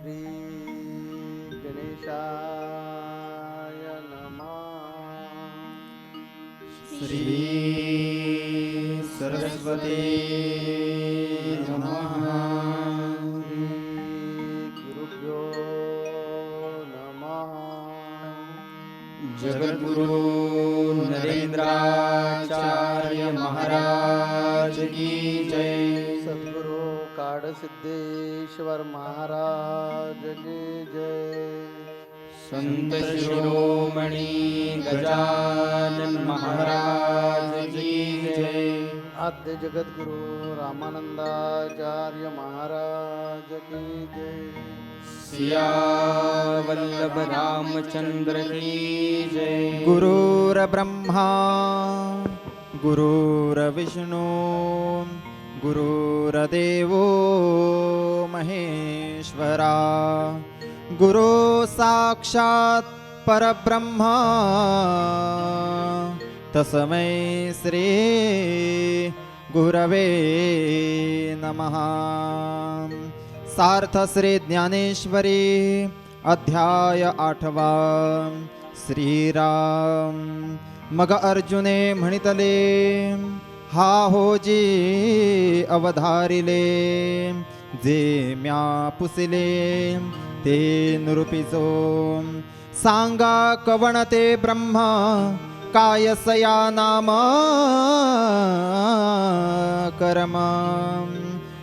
श्री गणेशाय नमः। श्री सरस्वती नमः। गुरुभ्यो नमः। जगद्गुरु नरेंद्राचार्य महाराज की जय। सद्गुरु काडसिद्धेश्वर महाराज की जय। संत शिरोमणि गजानन महाराज की जय। आद्य जगद्गुरु रामानंदाचार्य महाराज की जय। सियावल्लभ रामचंद्र की जय। गुरुर्ब्रह्मा गुरुर्विष्णु गुरुर्देवो महेश्वरा गुरु साक्षात् परब्रह्मा तस्मै श्री गुरवे नमः। सार्थ श्री ज्ञानेश्वरी अध्याय 8वा। श्रीराम मग अर्जुने म्हणितले, हा होजी अवधारिले, जे म्या पुसिले ते निरूपिजो, सांगा कवणते ब्रह्मा कायसया नाम कर्म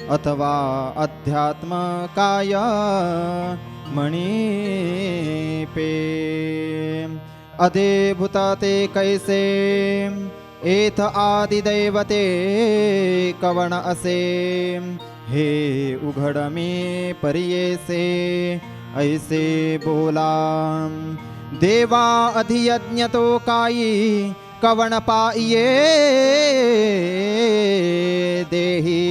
अथवा अध्यात्म काय मणिपे। अधेभूता ते कैसे एथ आदिदैवते कवण असे, हे उघड मी परियेसे ऐसे बोला। देवा अधियज्ञ तो काई कवण पाइये देही,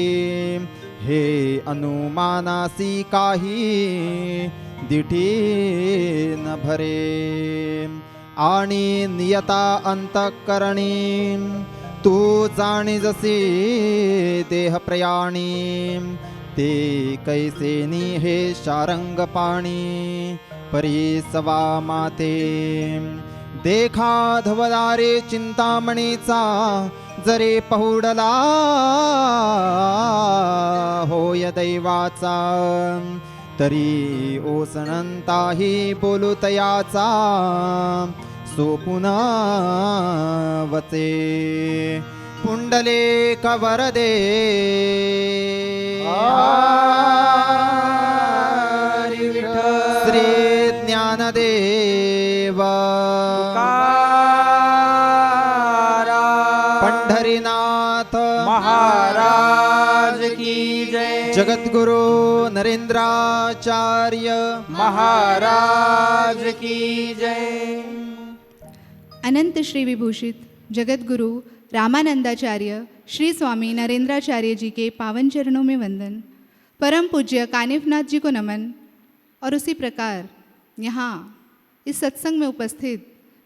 हे अनुमानासी काही दिठी न भरे। आणि नियता अंतःकरणी तू जाणी जसी देह प्रयाणी, ते कैसेनी हे शारंग पाणी परिसवा माते। देखा धवदारे चिंतामणीचा जरे पहुडला, होय दैवाचा तरी ओसणंताही बोलू तयाचा, सोपुन वचे पुंडलेक वरदे। हरी विठ्ठल श्री ज्ञानदेव पंढरीनाथ महाराज की जय। जगद्गुरु नरेंद्राचार्य महाराज की जय। अनंत श्री विभूषित जगतगुरु रामानंदाचार्य श्री स्वामी नरेंद्राचार्य जी के पावन चरणों में वंदन। परम पूज्य कानिफनाथ जी को नमन। और उसी प्रकार यहाँ इस सत्संग में उपस्थित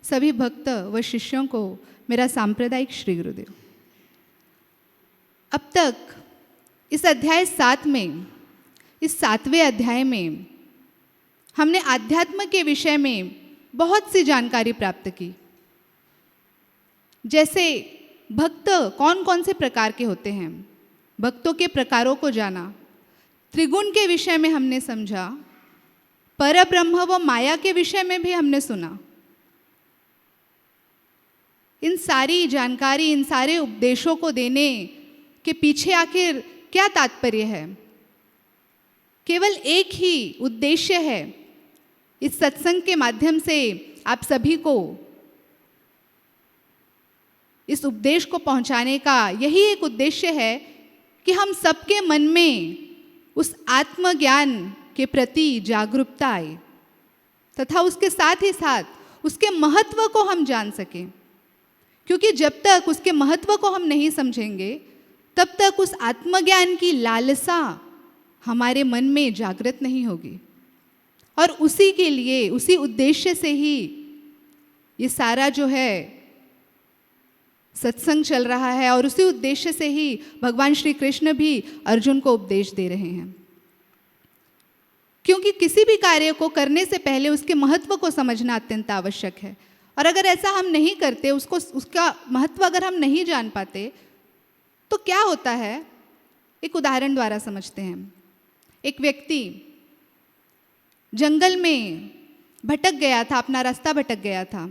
सभी भक्त व शिष्यों को मेरा सांप्रदायिक श्री गुरुदेव। अब तक इस अध्याय 7 में, इस 7वें अध्याय में हमने आध्यात्म के विषय में बहुत सी जानकारी प्राप्त की। जैसे भक्त कौन कौन से प्रकार के होते हैं, भक्तों के प्रकारों को जाना। त्रिगुण के विषय में हमने समझा, परब्रह्म व माया के विषय में भी हमने सुना। इन सारी जानकारी, इन सारे उपदेशों को देने के पीछे आखिर क्या तात्पर्य है? केवल एक ही उद्देश्य है। इस सत्संग के माध्यम से आप सभी को इस उपदेश को पहुंचाने का यही एक उद्देश्य है कि हम सबके मन में उस आत्मज्ञान के प्रति जागरूकता आए तथा उसके साथ ही साथ उसके महत्व को हम जान सकें। क्योंकि जब तक उसके महत्व को हम नहीं समझेंगे तब तक उस आत्मज्ञान की लालसा हमारे मन में जागृत नहीं होगी। और उसी के लिए, उसी उद्देश्य से ही ये सारा जो है सत्संग चल रहा है, और उसी उद्देश्य से ही भगवान श्री कृष्ण भी अर्जुन को उपदेश दे रहे हैं। क्योंकि किसी भी कार्य को करने से पहले उसके महत्व को समझना अत्यंत आवश्यक है। और अगर ऐसा हम नहीं करते, उसका महत्व अगर हम नहीं जान पाते, तो क्या होता है, एक उदाहरण द्वारा समझते हैं। एक व्यक्ति जंगल में भटक गया था, अपना रास्ता भटक गया था।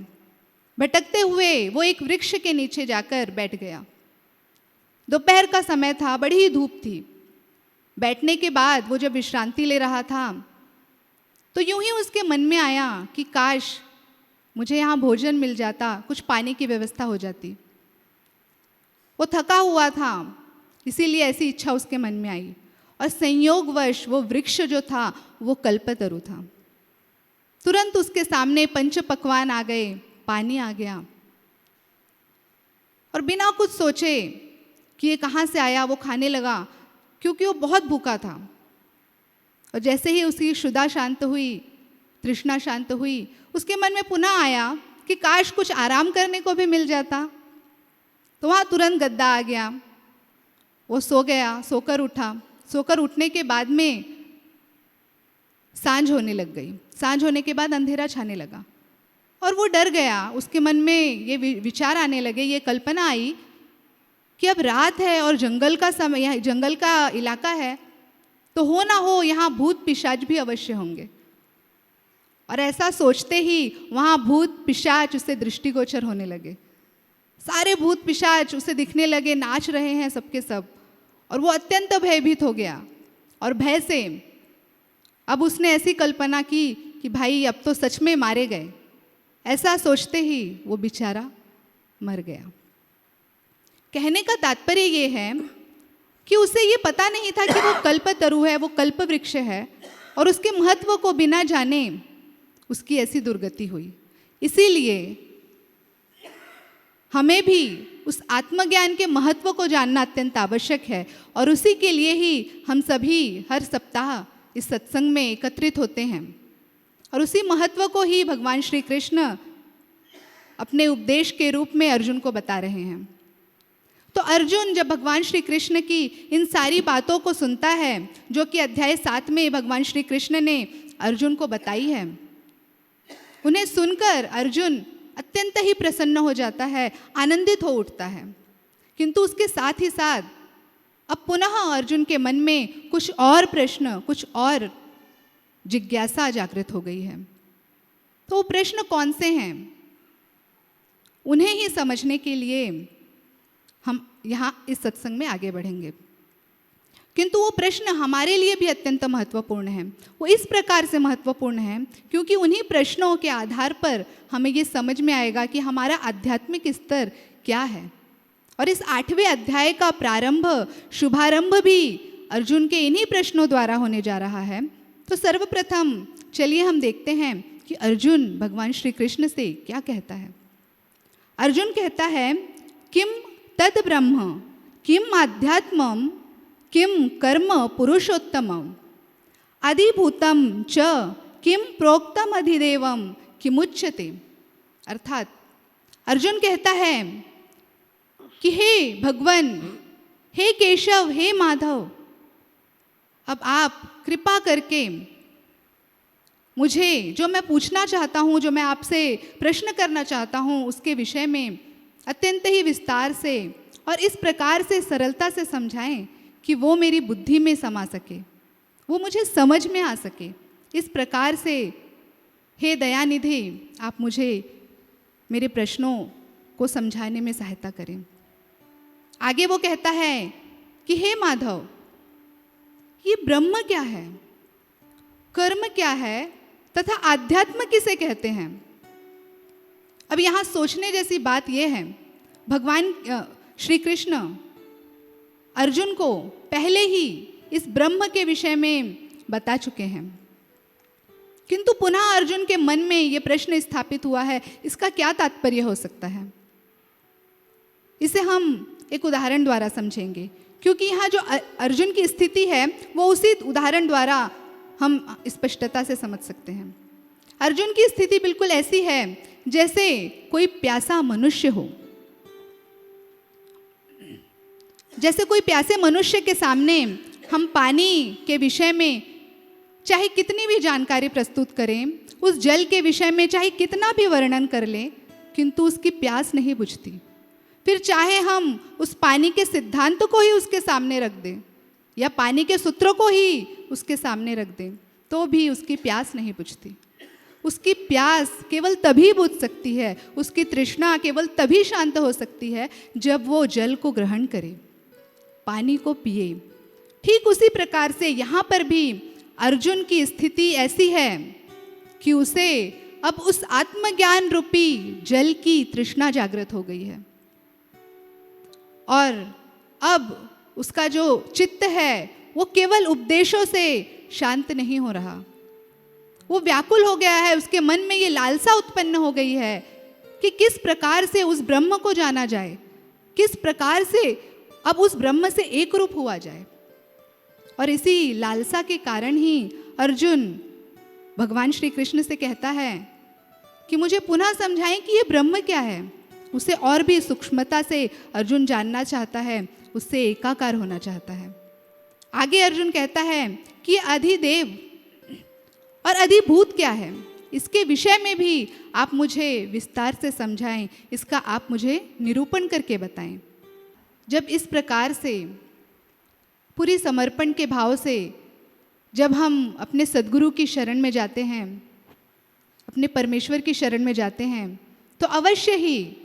भटकते हुए वो एक वृक्ष के नीचे जाकर बैठ गया। दोपहर का समय था, बड़ी ही धूप थी। बैठने के बाद वो जब विश्रांति ले रहा था, तो यूं ही उसके मन में आया कि काश मुझे यहाँ भोजन मिल जाता, कुछ पानी की व्यवस्था हो जाती। वो थका हुआ था, इसीलिए ऐसी इच्छा उसके मन में आई। और संयोगवश वो वृक्ष जो था वो कल्पतरु था। तुरंत उसके सामने पंच पकवान आ गए, पानी आ गया, और बिना कुछ सोचे कि ये कहाँ से आया वो खाने लगा, क्योंकि वो बहुत भूखा था। और जैसे ही उसकी क्षुधा शांत हुई, तृष्णा शांत हुई, उसके मन में पुनः आया कि काश कुछ आराम करने को भी मिल जाता। तो वहाँ तुरंत गद्दा आ गया, वो सो गया, सोकर उठा। सोकर उठने के बाद में सांझ होने लग गई। सांझ होने के बाद अंधेरा छाने लगा और वो डर गया। उसके मन में ये विचार आने लगे, ये कल्पना आई कि अब रात है और जंगल का समय, जंगल का इलाका है, तो हो ना हो यहाँ भूत पिशाच भी अवश्य होंगे। और ऐसा सोचते ही वहाँ भूत पिशाच उसे दृष्टिगोचर होने लगे। सारे भूत पिशाच उसे दिखने लगे, नाच रहे हैं सबके सब, और वो अत्यंत भयभीत हो गया। और भय से अब उसने ऐसी कल्पना की कि भाई अब तो सच में मारे गए। ऐसा सोचते ही वो बेचारा मर गया। कहने का तात्पर्य ये है कि उसे ये पता नहीं था कि वो कल्पतरु है, वो कल्प वृक्ष है, और उसके महत्व को बिना जाने उसकी ऐसी दुर्गति हुई। इसीलिए हमें भी उस आत्मज्ञान के महत्व को जानना अत्यंत आवश्यक है, और उसी के लिए ही हम सभी हर सप्ताह इस सत्संग में एकत्रित होते हैं। और उसी महत्व को ही भगवान श्री कृष्ण अपने उपदेश के रूप में अर्जुन को बता रहे हैं। तो अर्जुन जब भगवान श्री कृष्ण की इन सारी बातों को सुनता है, जो कि अध्याय 7 में भगवान श्री कृष्ण ने अर्जुन को बताई है, उन्हें सुनकर अर्जुन अत्यंत ही प्रसन्न हो जाता है, आनंदित हो उठता है। किंतु उसके साथ ही साथ अब पुनः अर्जुन के मन में कुछ और प्रश्न, कुछ और जिज्ञासा जागृत हो गई है। तो वो प्रश्न कौन से हैं, उन्हें ही समझने के लिए हम यहाँ इस सत्संग में आगे बढ़ेंगे। किंतु वो प्रश्न हमारे लिए भी अत्यंत महत्वपूर्ण है। वो इस प्रकार से महत्वपूर्ण है क्योंकि उन्हीं प्रश्नों के आधार पर हमें ये समझ में आएगा कि हमारा आध्यात्मिक स्तर क्या है। और इस 8वें अध्याय का प्रारंभ, शुभारंभ भी अर्जुन के इन्हीं प्रश्नों द्वारा होने जा रहा है। तो सर्वप्रथम चलिए हम देखते हैं कि अर्जुन भगवान श्री कृष्ण से क्या कहता है। अर्जुन कहता है, किम तद ब्रह्म किम आध्यात्मम किम कर्म पुरुषोत्तमम अधिभूतम च किम प्रोक्तम अधिदेवम किमुच्यते। अर्थात अर्जुन कहता है कि हे भगवान, हे केशव, हे माधव, अब आप कृपा करके मुझे जो मैं पूछना चाहता हूँ, जो मैं आपसे प्रश्न करना चाहता हूँ, उसके विषय में अत्यंत ही विस्तार से और इस प्रकार से सरलता से समझाएं कि वो मेरी बुद्धि में समा सके, वो मुझे समझ में आ सके। इस प्रकार से हे दयानिधि, आप मुझे मेरे प्रश्नों को समझाने में सहायता करें। आगे वो कहता है कि हे माधव, ये ब्रह्म क्या है, कर्म क्या है तथा आध्यात्म किसे कहते हैं। अब यहाँ सोचने जैसी बात यह है, भगवान श्री कृष्ण अर्जुन को पहले ही इस ब्रह्म के विषय में बता चुके हैं, किंतु पुनः अर्जुन के मन में ये प्रश्न स्थापित हुआ है, इसका क्या तात्पर्य हो सकता है। इसे हम एक उदाहरण द्वारा समझेंगे, क्योंकि यहाँ जो अर्जुन की स्थिति है वो उसी उदाहरण द्वारा हम स्पष्टता से समझ सकते हैं। अर्जुन की स्थिति बिल्कुल ऐसी है जैसे कोई प्यासा मनुष्य हो। जैसे कोई प्यासे मनुष्य के सामने हम पानी के विषय में चाहे कितनी भी जानकारी प्रस्तुत करें, उस जल के विषय में चाहे कितना भी वर्णन कर लें, किंतु उसकी प्यास नहीं बुझती। फिर चाहे हम उस पानी के सिद्धांत को ही उसके सामने रख दें या पानी के सूत्रों को ही उसके सामने रख दें, तो भी उसकी प्यास नहीं बुझती। उसकी प्यास केवल तभी बुझ सकती है, उसकी तृष्णा केवल तभी शांत हो सकती है जब वो जल को ग्रहण करे, पानी को पिए। ठीक उसी प्रकार से यहाँ पर भी अर्जुन की स्थिति ऐसी है कि उसे अब उस आत्मज्ञान रूपी जल की तृष्णा जागृत हो गई है और अब उसका जो चित्त है वो केवल उपदेशों से शांत नहीं हो रहा, वो व्याकुल हो गया है। उसके मन में ये लालसा उत्पन्न हो गई है कि किस प्रकार से उस ब्रह्म को जाना जाए, किस प्रकार से अब उस ब्रह्म से एक रूप हुआ जाए। और इसी लालसा के कारण ही अर्जुन भगवान श्री कृष्ण से कहता है कि मुझे पुनः समझाएं कि ये ब्रह्म क्या है। उसे और भी सूक्ष्मता से अर्जुन जानना चाहता है, उससे एकाकार होना चाहता है। आगे अर्जुन कहता है कि अधिदेव और अधिभूत क्या है, इसके विषय में भी आप मुझे विस्तार से समझाएं, इसका आप मुझे निरूपण करके बताएं। जब इस प्रकार से पूरी समर्पण के भाव से जब हम अपने सद्गुरु की शरण में जाते हैं, अपने परमेश्वर की शरण में जाते हैं, तो अवश्य ही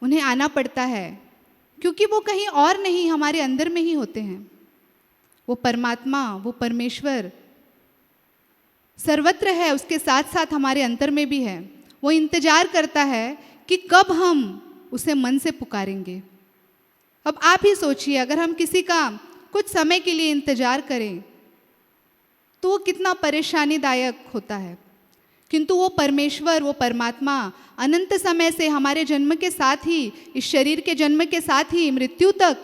उन्हें आना पड़ता है, क्योंकि वो कहीं और नहीं, हमारे अंदर में ही होते हैं। वो परमात्मा, वो परमेश्वर सर्वत्र है, उसके साथ साथ हमारे अंतर में भी है। वो इंतजार करता है कि कब हम उसे मन से पुकारेंगे। अब आप ही सोचिए, अगर हम किसी का कुछ समय के लिए इंतजार करें तो वो कितना परेशानीदायक होता है, किंतु वो परमेश्वर, वो परमात्मा अनंत समय से हमारे जन्म के साथ ही, इस शरीर के जन्म के साथ ही मृत्यु तक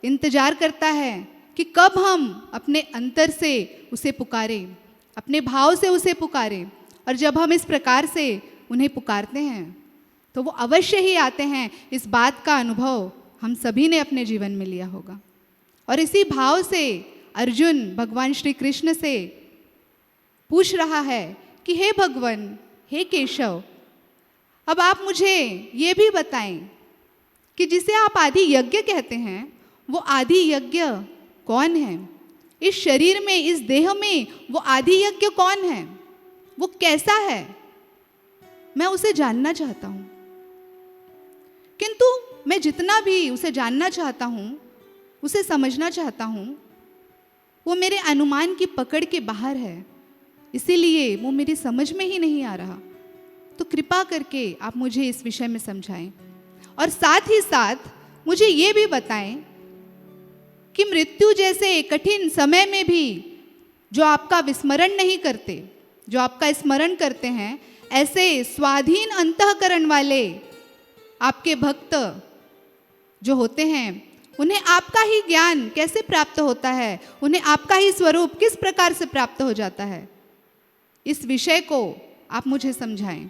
इंतजार करता है कि कब हम अपने अंतर से उसे पुकारें, अपने भाव से उसे पुकारें। और जब हम इस प्रकार से उन्हें पुकारते हैं तो वो अवश्य ही आते हैं। इस बात का अनुभव हम सभी ने अपने जीवन में लिया होगा। और इसी भाव से अर्जुन भगवान श्री कृष्ण से पूछ रहा है कि हे भगवान, हे केशव, अब आप मुझे ये भी बताएं कि जिसे आप आदि यज्ञ कहते हैं, वो आदि यज्ञ कौन है? इस शरीर में, इस देह में वो आदि यज्ञ कौन है? वो कैसा है? मैं उसे जानना चाहता हूँ, किंतु मैं जितना भी उसे जानना चाहता हूँ, उसे समझना चाहता हूँ, वो मेरे अनुमान की पकड़ के बाहर है, इसीलिए वो मेरी समझ में ही नहीं आ रहा। तो कृपा करके आप मुझे इस विषय में समझाएं और साथ ही साथ मुझे ये भी बताएं कि मृत्यु जैसे कठिन समय में भी जो आपका विस्मरण नहीं करते, जो आपका स्मरण करते हैं, ऐसे स्वाधीन अंतःकरण वाले आपके भक्त जो होते हैं, उन्हें आपका ही ज्ञान कैसे प्राप्त होता है, उन्हें आपका ही स्वरूप किस प्रकार से प्राप्त हो जाता है, इस विषय को आप मुझे समझाएं।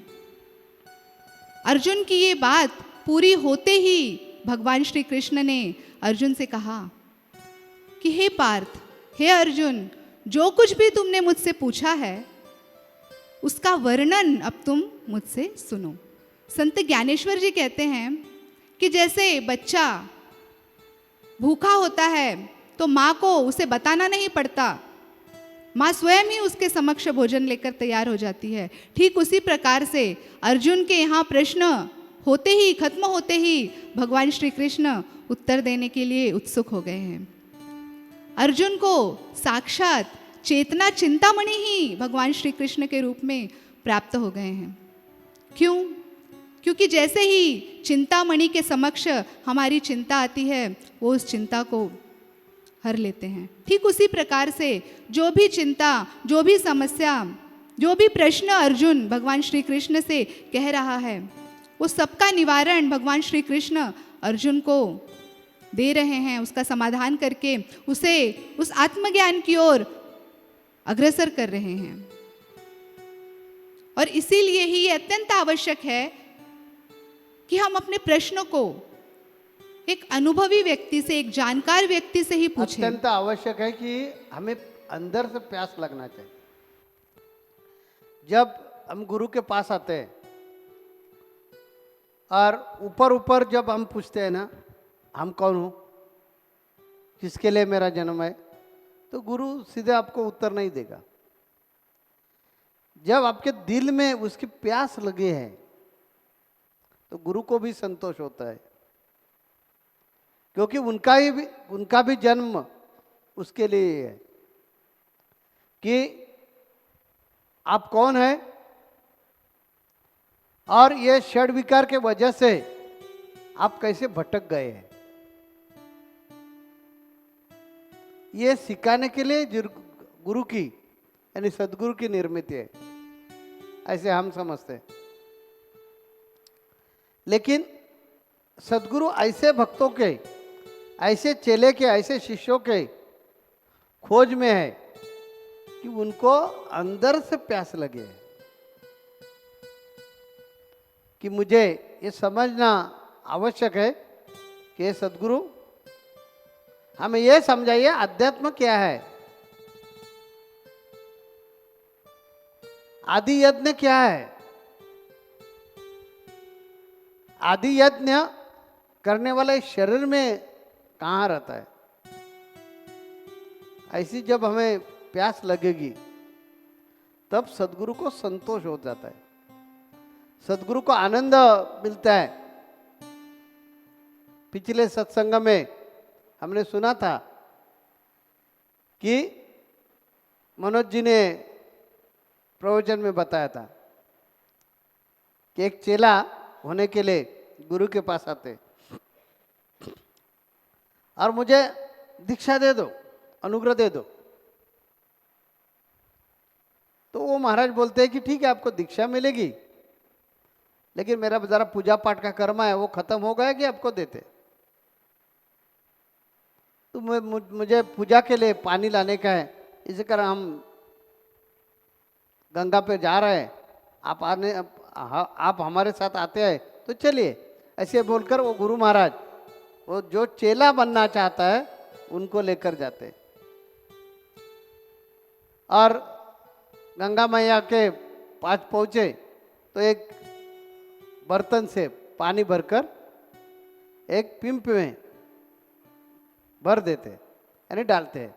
अर्जुन की ये बात पूरी होते ही भगवान श्री कृष्ण ने अर्जुन से कहा कि हे पार्थ, हे अर्जुन, जो कुछ भी तुमने मुझसे पूछा है उसका वर्णन अब तुम मुझसे सुनो। संत ज्ञानेश्वर जी कहते हैं कि जैसे बच्चा भूखा होता है तो माँ को उसे बताना नहीं पड़ता, माँ स्वयं ही उसके समक्ष भोजन लेकर तैयार हो जाती है। ठीक उसी प्रकार से अर्जुन के यहाँ प्रश्न होते ही, खत्म होते ही भगवान श्री कृष्ण उत्तर देने के लिए उत्सुक हो गए हैं। अर्जुन को साक्षात चेतना चिंतामणि ही भगवान श्री कृष्ण के रूप में प्राप्त हो गए हैं। क्यों? क्योंकि जैसे ही चिंतामणि के समक्ष हमारी चिंता आती है, वो उस चिंता को हर लेते हैं। ठीक उसी प्रकार से जो भी चिंता, जो भी समस्या, जो भी प्रश्न अर्जुन भगवान श्री कृष्ण से कह रहा है, वो सबका निवारण भगवान श्री कृष्ण अर्जुन को दे रहे हैं, उसका समाधान करके उसे उस आत्मज्ञान की ओर अग्रसर कर रहे हैं। और इसीलिए ही ये अत्यंत आवश्यक है कि हम अपने प्रश्न को एक अनुभवी व्यक्ति से, एक जानकार व्यक्ति से ही पूछें। अत्यंत आवश्यक है कि हमें अंदर से प्यास लगना चाहिए। जब हम गुरु के पास आते हैं और ऊपर ऊपर जब हम पूछते हैं ना, हम कौन हूँ, किसके लिए मेरा जन्म है, तो गुरु सीधे आपको उत्तर नहीं देगा। जब आपके दिल में उसकी प्यास लगे है तो गुरु को भी संतोष होता है, क्योंकि उनका भी जन्म उसके लिए ही है कि आप कौन है और ये षड विकार के वजह से आप कैसे भटक गए हैं, ये सिखाने के लिए गुरु की यानी सदगुरु की निर्मित है, ऐसे हम समझते हैं। लेकिन सदगुरु ऐसे भक्तों के, ऐसे चेले के, ऐसे शिष्यों के खोज में है कि उनको अंदर से प्यास लगे है कि मुझे ये समझना आवश्यक है कि ये सदगुरु हमें ये समझाइए अध्यात्म क्या है, आदि यज्ञ क्या है। आदि यज्ञ करने वाला इस शरीर में कहाँ रहता है। ऐसी जब हमें प्यास लगेगी तब सदगुरु को संतोष हो जाता है, सदगुरु को आनंद मिलता है। पिछले सत्संग में हमने सुना था कि मनोज जी ने प्रवचन में बताया था कि एक चेला होने के लिए गुरु के पास आते और मुझे दीक्षा दे दो, अनुग्रह दे दो, तो वो महाराज बोलते हैं कि ठीक है आपको दीक्षा मिलेगी, लेकिन मेरा जरा पूजा पाठ का कर्म है वो खत्म हो गया कि आपको देते। तो मुझे पूजा के लिए पानी लाने का है, इसी कारण हम गंगा पे जा रहे हैं, आप हमारे साथ आते हैं तो चलिए। ऐसे बोलकर वो गुरु महाराज वो जो चेला बनना चाहता है उनको लेकर जाते और गंगा मैया के पास पहुँचे तो एक बर्तन से पानी भरकर एक पिंप में भर देते यानी डालते हैं।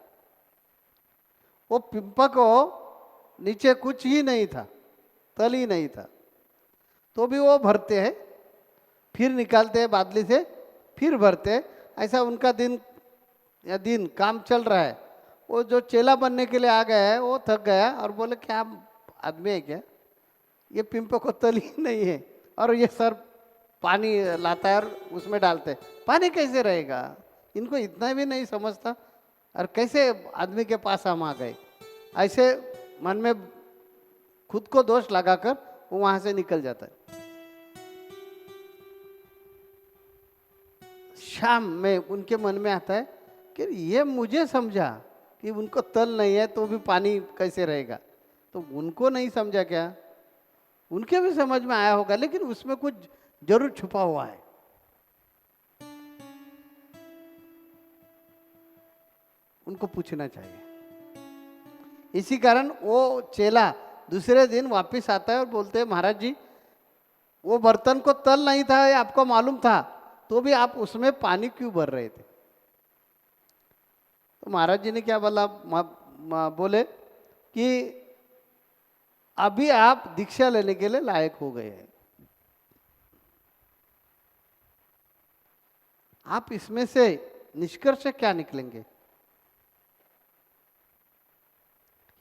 वो पिंप को नीचे कुछ ही नहीं था, तल ही नहीं था, तो भी वो भरते हैं, फिर निकालते हैं बादली से, फिर भरते हैं। ऐसा उनका दिन काम चल रहा है। वो जो चेला बनने के लिए आ गया है वो थक गया और बोले क्या आदमी है क्या, ये पिंप को तल ही नहीं है और ये सर पानी लाता है और उसमें डालते हैं, पानी कैसे रहेगा, इनको इतना भी नहीं समझता और कैसे आदमी के पास हम आ गए। ऐसे मन में खुद को दोष लगाकर वो वहां से निकल जाता है। शाम में उनके मन में आता है कि ये मुझे समझा कि उनको तल नहीं है तो भी पानी कैसे रहेगा, तो उनको नहीं समझा क्या, उनके भी समझ में आया होगा, लेकिन उसमें कुछ जरूर छुपा हुआ है। उनको पूछना चाहिए। इसी कारण वो चेला दूसरे दिन वापस आता है और बोलते हैं महाराज जी वो बर्तन को तल नहीं था, ये आपको मालूम था, तो भी आप उसमें पानी क्यों भर रहे थे। तो महाराज जी ने क्या बोला, बोले कि अभी आप दीक्षा लेने के लिए लायक हो गए हैं, आप इसमें से निष्कर्ष क्या निकलेंगे।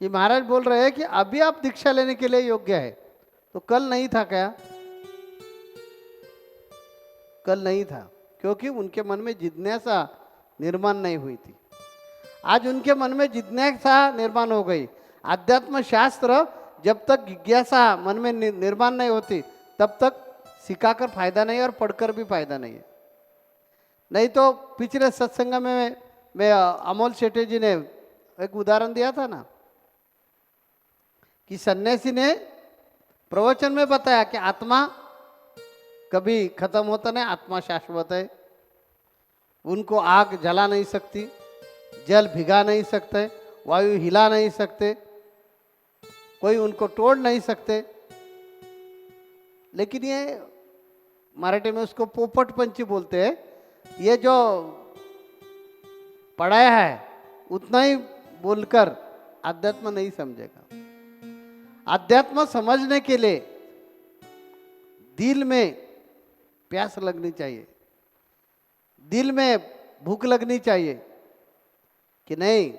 ये महाराज बोल रहे हैं कि अभी आप दीक्षा लेने के लिए योग्य है, तो कल नहीं था क्या, कल नहीं था, क्योंकि उनके मन में जिज्ञासा निर्माण नहीं हुई थी। आज उनके मन में जिज्ञासा निर्माण हो गई। आध्यात्म शास्त्र जब तक जिज्ञासा मन में निर्माण नहीं होती तब तक सिखाकर फायदा नहीं और पढ़कर भी फायदा नहीं है। नहीं तो पिछले सत्संग में मैं अमोल शेट्टी जी ने एक उदाहरण दिया था ना कि सन्यासी ने प्रवचन में बताया कि आत्मा कभी खत्म होता नहीं, आत्मा शाश्वत है, उनको आग जला नहीं सकती, जल भिगा नहीं सकते, वायु हिला नहीं सकते, कोई उनको तोड़ नहीं सकते। लेकिन ये मराठी में उसको पोपट पंछी बोलते हैं। ये जो पढ़ाया है उतना ही बोलकर अध्यात्म नहीं समझेगा। अध्यात्म समझने के लिए दिल में प्यास लगनी चाहिए, दिल में भूख लगनी चाहिए कि नहीं,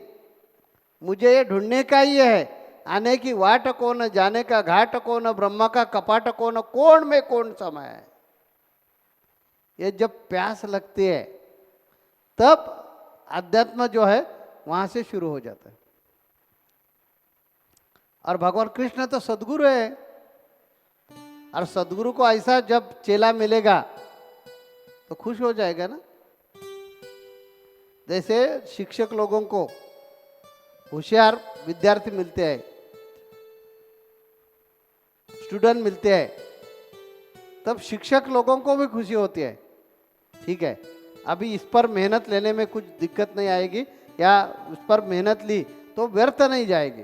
मुझे ये ढूंढने का ही है, आने की वाट कौन, जाने का घाट कौन, ब्रह्मा का कपाट कौन में कौन समाया है। ये जब प्यास लगती है तब अध्यात्म जो है वहां से शुरू हो जाता है। और भगवान कृष्ण तो सदगुरु है, और सदगुरु को ऐसा जब चेला मिलेगा तो खुश हो जाएगा ना। जैसे शिक्षक लोगों को होशियार विद्यार्थी मिलते हैं, स्टूडेंट मिलते हैं, तब शिक्षक लोगों को भी खुशी होती है। ठीक है, अभी इस पर मेहनत लेने में कुछ दिक्कत नहीं आएगी, या उस पर मेहनत ली तो व्यर्थ नहीं जाएगी।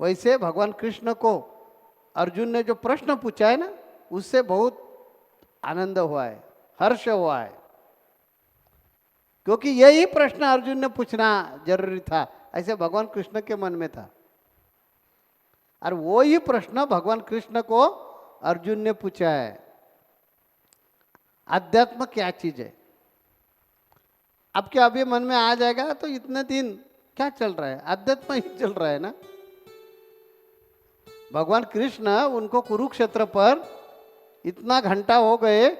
वैसे भगवान कृष्ण को अर्जुन ने जो प्रश्न पूछा है ना, उससे बहुत आनंद हुआ है, हर्ष हुआ है, क्योंकि यही प्रश्न अर्जुन ने पूछना जरूरी था, ऐसे भगवान कृष्ण के मन में था। और वो ही प्रश्न भगवान कृष्ण को अर्जुन ने पूछा है, अध्यात्म क्या चीज है। अब क्या अभी मन में आ जाएगा तो इतने दिन क्या चल रहा है, अध्यात्म ही चल रहा है ना। भगवान कृष्ण उनको कुरुक्षेत्र पर इतना घंटा हो गए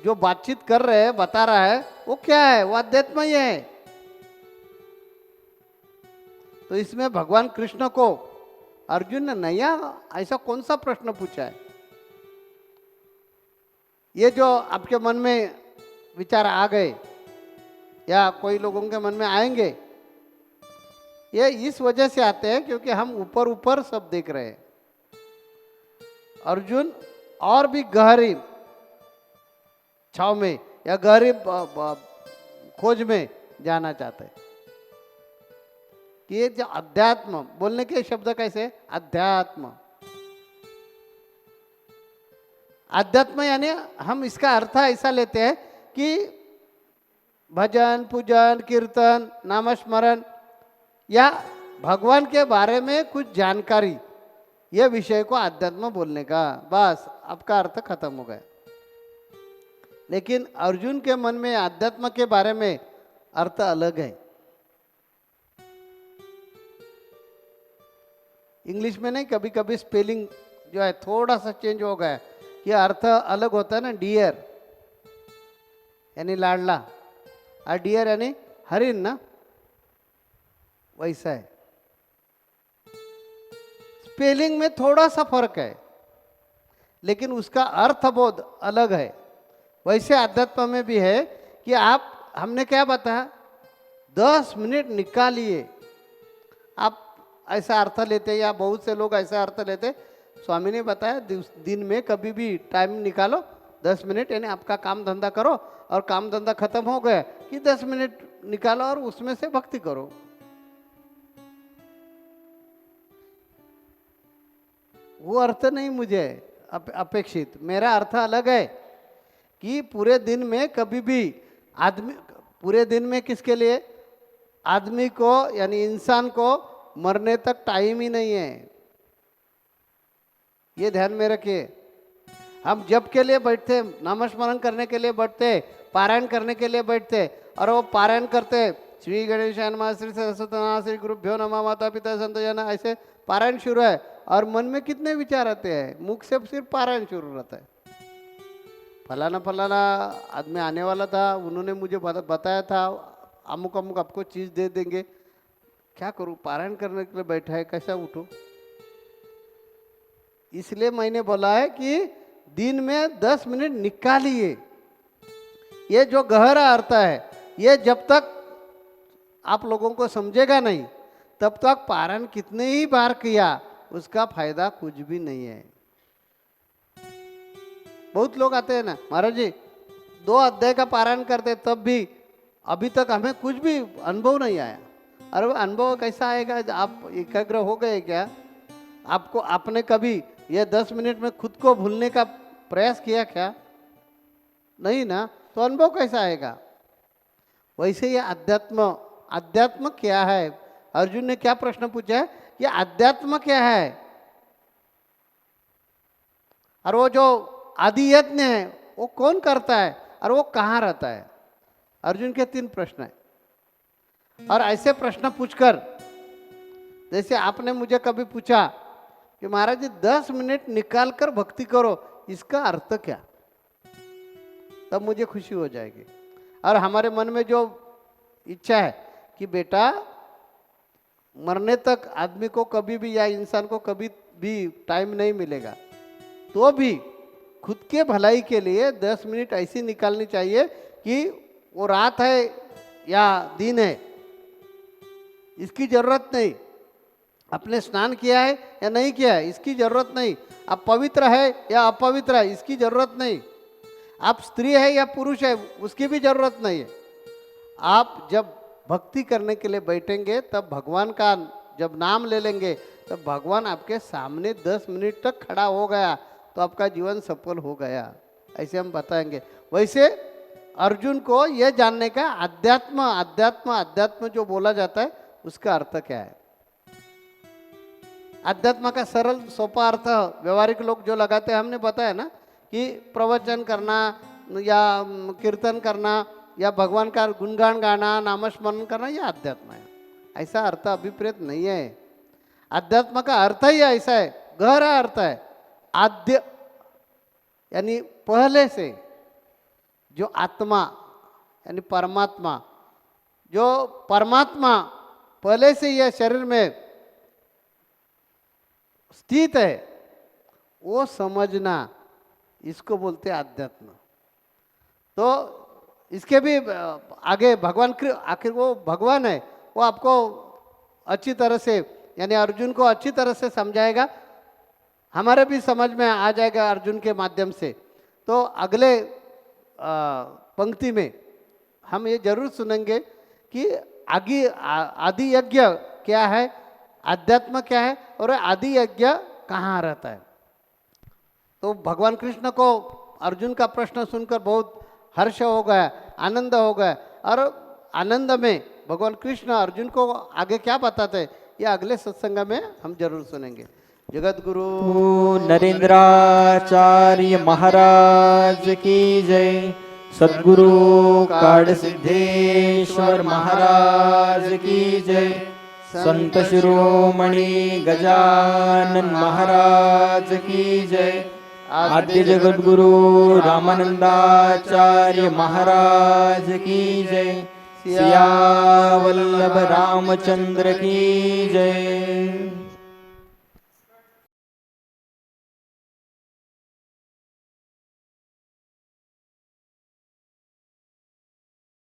जो बातचीत कर रहे हैं, बता रहा है, वो क्या है, वो अध्यात्म ही है। तो इसमें भगवान कृष्ण को अर्जुन ने नया ऐसा कौन सा प्रश्न पूछा है। ये जो आपके मन में विचार आ गए या कोई लोगों के मन में आएंगे, ये इस वजह से आते हैं क्योंकि हम ऊपर ऊपर सब देख रहे हैं। अर्जुन और भी गहरी छाव में या गहरी खोज में जाना चाहते हैं कि ये जो अध्यात्म बोलने के शब्द कैसे, अध्यात्म, अध्यात्म यानी हम इसका अर्थ ऐसा लेते हैं कि भजन, पूजन, कीर्तन, नामस्मरण या भगवान के बारे में कुछ जानकारी, यह विषय को अध्यात्म बोलने का, बस आपका अर्थ खत्म हो गया। लेकिन अर्जुन के मन में अध्यात्म के बारे में अर्थ अलग है। इंग्लिश में नहीं, कभी कभी स्पेलिंग जो है थोड़ा सा चेंज हो गया, कि अर्थ अलग होता है ना। डियर यानी लाडला, और डियर यानी हरिण ना, वैसा है। स्पेलिंग में थोड़ा सा फर्क है, लेकिन उसका अर्थ बहुत अलग है। वैसे अध्यात्म में भी है कि आप, हमने क्या बताया, 10 मिनट निकालिए, आप ऐसा अर्थ लेते, या बहुत से लोग ऐसा अर्थ लेते। स्वामी ने बताया दिन में कभी भी टाइम निकालो 10 मिनट, यानी आपका काम धंधा करो, और काम धंधा खत्म हो गया कि 10 मिनट निकालो और उसमें से भक्ति करो। वो अर्थ नहीं मुझे अपेक्षित, मेरा अर्थ अलग है कि पूरे दिन में कभी भी आदमी, पूरे दिन में किसके लिए, आदमी को यानी इंसान को मरने तक टाइम ही नहीं है। ये ध्यान में रखिए। हम जप के लिए बैठते, नामस्मरण करने के लिए बैठते, पारायण करने के लिए बैठते, और वो पारायण करते, श्री गणेशाय नमः, श्री सरस्वती नमः, श्री गुरुभ्यो नमः, माता पिता संत जन, ऐसे पारायण शुरू है, और मन में कितने विचार आते हैं, मुख से सिर्फ पारायण शुरू रहता है। फलाना फलाना आदमी आने वाला था, उन्होंने मुझे बताया था अमुक अमुक आपको चीज़ दे देंगे, क्या करूं, पारायण करने के लिए बैठा है, कैसा उठूं। इसलिए मैंने बोला है कि दिन में 10 मिनट निकालिए। ये जो गहरा अर्थ है, ये जब तक आप लोगों को समझेगा नहीं, तब तक पारायण कितने ही बार किया उसका फायदा कुछ भी नहीं है। बहुत लोग आते हैं ना, महाराज जी 2 अध्याय का पारायण करते तब भी अभी तक हमें कुछ भी अनुभव नहीं आया। अरे वो अनुभव कैसा आएगा? आप एकाग्र हो गए क्या? आपको आपने कभी ये 10 मिनट में खुद को भूलने का प्रयास किया क्या? नहीं ना, तो अनुभव कैसा आएगा? वैसे ये अध्यात्म, अध्यात्म क्या है? अर्जुन ने क्या प्रश्न पूछा है? ये अध्यात्म क्या है? और वो जो आदि यज्ञ है वो कौन करता है और वो कहाँ रहता है? अर्जुन के 3 प्रश्न है। और ऐसे प्रश्न पूछकर, जैसे आपने मुझे कभी पूछा कि महाराज जी 10 मिनट निकाल कर भक्ति करो, इसका अर्थ क्या? तब मुझे खुशी हो जाएगी। और हमारे मन में जो इच्छा है कि बेटा मरने तक आदमी को कभी भी या इंसान को कभी भी टाइम नहीं मिलेगा, तो भी खुद के भलाई के लिए 10 मिनट ऐसी निकालनी चाहिए कि वो रात है या दिन है इसकी जरूरत नहीं, आपने स्नान किया है या नहीं किया है इसकी जरूरत नहीं, आप पवित्र है या अपवित्र है इसकी जरूरत नहीं, आप स्त्री है या पुरुष है उसकी भी जरूरत नहीं है। आप जब भक्ति करने के लिए बैठेंगे तब भगवान का जब नाम ले लेंगे तब भगवान आपके सामने 10 मिनट तक खड़ा हो गया तो आपका जीवन सफल हो गया, ऐसे हम बताएंगे। वैसे अर्जुन को यह जानने का अध्यात्म अध्यात्म अध्यात्म जो बोला जाता है उसका अर्थ क्या है? अध्यात्म का सरल सोपा अर्थ व्यवहारिक लोग जो लगाते हैं, हमने बताया ना कि प्रवचन करना या कीर्तन करना या भगवान का गुणगान गाना, नामस्मरण करना, यह अध्यात्म है। ऐसा अर्थ अभिप्रेत नहीं है। अध्यात्म का अर्थ ही ऐसा है, गहरा अर्थ है। आद्य यानी पहले से जो आत्मा यानी परमात्मा, जो परमात्मा पहले से यह शरीर में स्थित है वो समझना, इसको बोलते हैं अध्यात्म। तो इसके भी आगे भगवान, आखिर वो भगवान है, वो आपको अच्छी तरह से यानी अर्जुन को अच्छी तरह से समझाएगा, हमारे भी समझ में आ जाएगा अर्जुन के माध्यम से। तो अगले पंक्ति में हम ये जरूर सुनेंगे कि आदि यज्ञ क्या है, अध्यात्म क्या है और आदि यज्ञ कहाँ रहता है। तो भगवान कृष्ण को अर्जुन का प्रश्न सुनकर बहुत हर्ष हो गया, आनंद हो गया। और आनंद में भगवान कृष्ण अर्जुन को आगे क्या बताते हैं ये अगले सत्संग में हम जरूर सुनेंगे। जगत गुरु नरेंद्राचार्य महाराज की जय। सद्गुरु काड़ सिद्धेश्वर महाराज की जय। संत शिरोमणि गजानन महाराज की जय। आद्य जगत गुरु रामानंदाचार्य महाराज की जय। सिया वल्लभ रामचंद्र की जय।